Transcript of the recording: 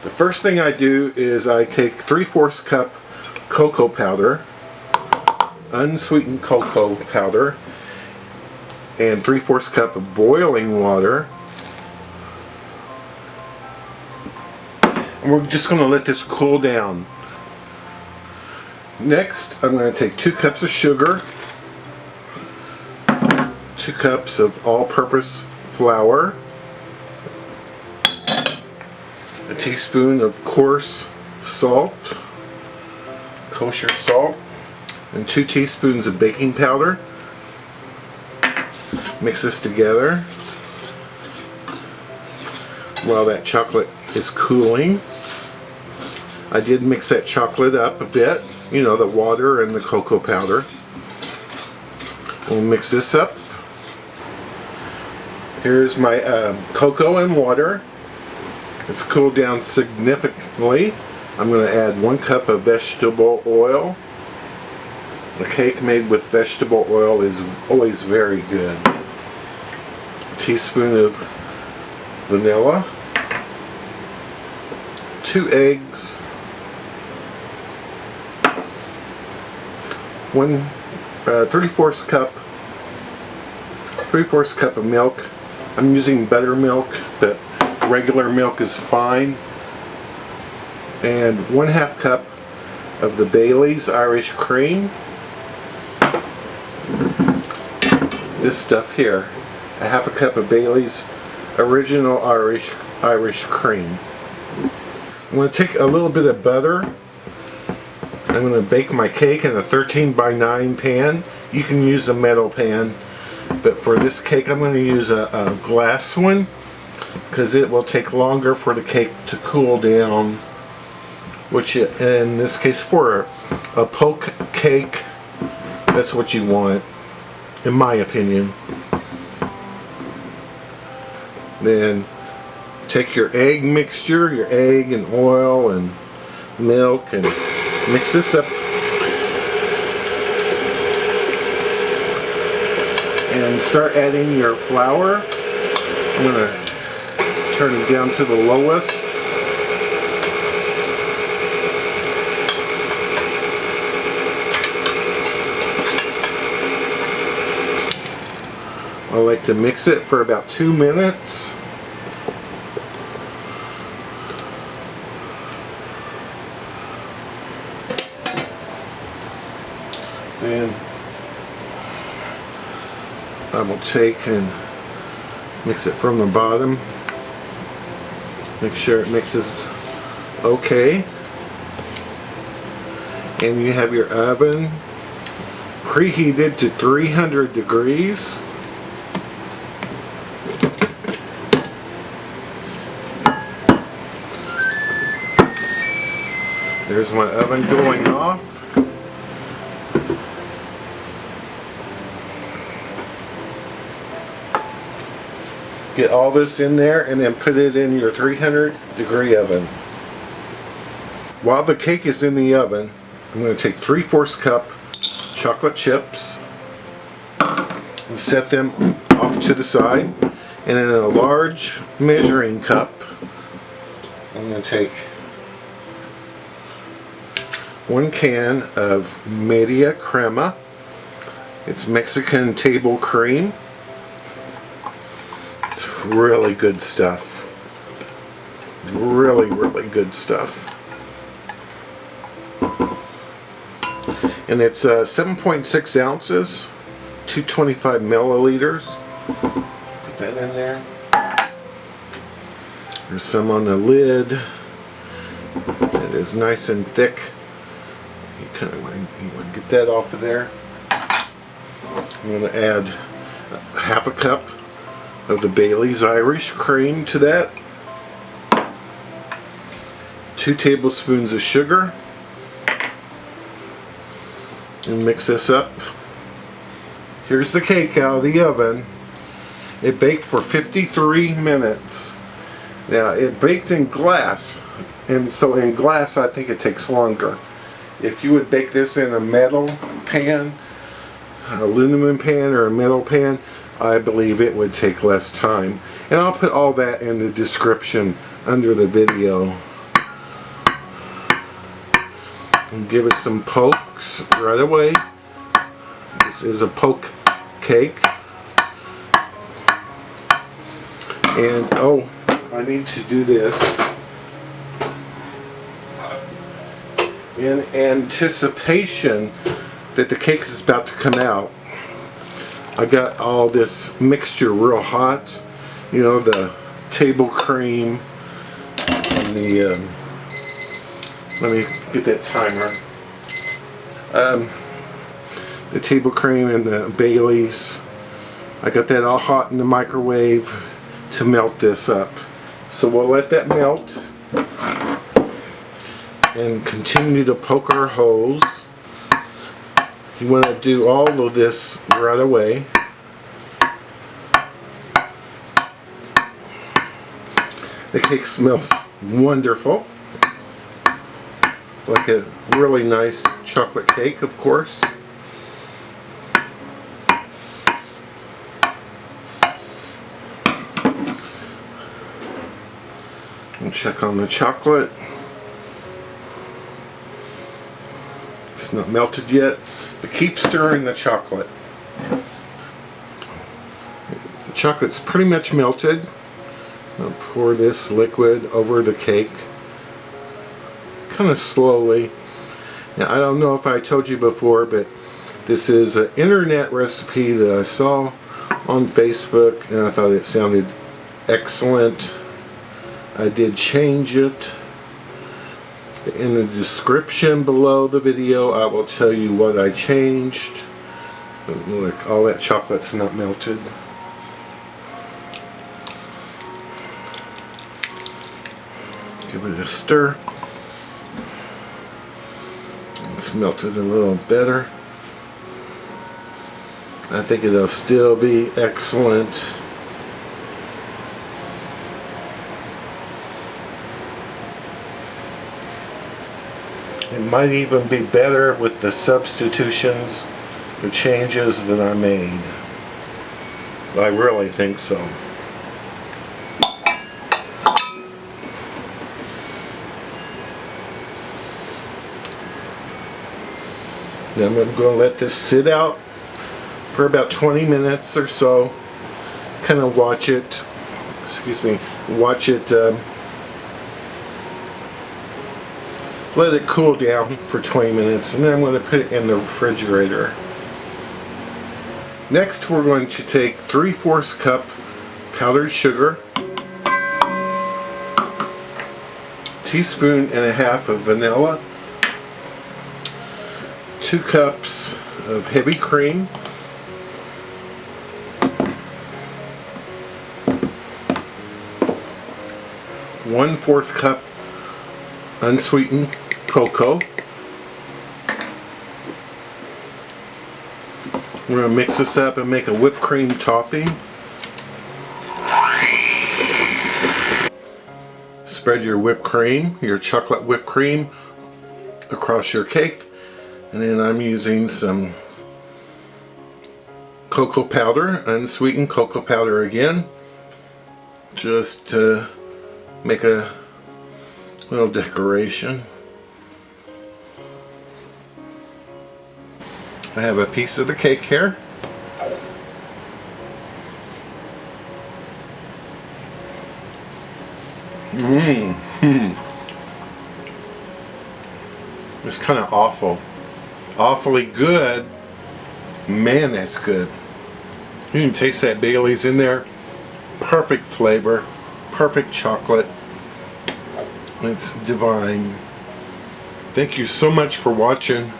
The first thing I do is I take 3/4 cup cocoa powder, unsweetened cocoa powder, and 3/4 cup of boiling water. And we're just going to let this cool down. Next, I'm going to take 2 cups of sugar, 2 cups of all-purpose flour, a teaspoon of coarse salt, kosher salt, and 2 teaspoons of baking powder. Mix this together while that chocolate is cooling. I did mix that chocolate up a bit, you know, the water and the cocoa powder. We'll mix this up. Here's my cocoa and water. It's cooled down significantly. I'm going to add 1 cup of vegetable oil. A cake made with vegetable oil is always very good. A teaspoon of vanilla. 2 eggs. 1 3/4 cup of milk. I'm using buttermilk, but regular milk is fine. And 1/2 cup of the Bailey's Irish cream. This stuff here, 1/2 cup of Bailey's original Irish cream. I'm going to take a little bit of butter. I'm going to bake my cake in a 13x9 pan. You can use a metal pan, but for this cake I'm going to use a glass one because it will take longer for the cake to cool down, which in this case for a poke cake, that's what you want, in my opinion. Then take your egg mixture, your egg and oil and milk, and mix this up. And start adding your flour. I'm going to turn it down to the lowest. I like to mix it for about 2 minutes. And I will take and mix it from the bottom. Make sure it mixes okay. And you have your oven preheated to 300 degrees. There's my oven going off. Get all this in there and then put it in your 300-degree oven. While the cake is in the oven, I'm going to take 3/4 cup chocolate chips and set them off to the side. And in a large measuring cup, I'm going to take 1 can of media crema. It's Mexican table cream. It's really good stuff. Really, really good stuff. And it's 7.6 ounces, 225 milliliters. Put that in there. There's some on the lid. It is nice and thick. You want to get that off of there. I'm going to add 1/2 cup of the Bailey's Irish cream to that. 2 tablespoons of sugar. And mix this up. Here's the cake out of the oven. It baked for 53 minutes. Now it baked in glass, and so in glass I think it takes longer. If you would bake this in a metal pan, an aluminum pan or a metal pan, I believe it would take less time. And I'll put all that in the description under the video. and give it some pokes right away. This is a poke cake. And oh, I need to do this in anticipation that the cake is about to come out. I got all this mixture real hot, you know, the table cream and the let me get that timer. The table cream and the Baileys. I got that all hot in the microwave to melt this up. So we'll let that melt and continue to poke our holes. You want to do all of this right away. The cake smells wonderful. Like a really nice chocolate cake, of course. And check on the chocolate. It's not melted yet, but keep stirring the chocolate. The chocolate's pretty much melted. I'll pour this liquid over the cake, kind of slowly. Now, I don't know if I told you before, but this is an internet recipe that I saw on Facebook, and I thought it sounded excellent. I did change it. In the description below the video, I will tell you what I changed. Look, all that chocolate's not melted. Give it a stir. It's melted a little better. I think it'll still be excellent. It might even be better with the substitutions, the changes that I made. I really think so. Then I'm going to let this sit out for about 20 minutes or so. Kind of watch it, watch it, let it cool down for 20 minutes, and then I'm going to put it in the refrigerator. Next, we're going to take 3/4 cup powdered sugar, 1.5 teaspoons of vanilla, 2 cups of heavy cream, 1/4 cup unsweetened cocoa. We're going to mix this up and make a whipped cream topping. Spread your whipped cream, your chocolate whipped cream, across your cake. And then I'm using some cocoa powder, unsweetened cocoa powder again, just to make a little decoration. I have a piece of the cake here. It's kind of awfully good. Man, that's good. You can taste that Bailey's in there. Perfect flavor, perfect chocolate. It's divine. Thank you so much for watching.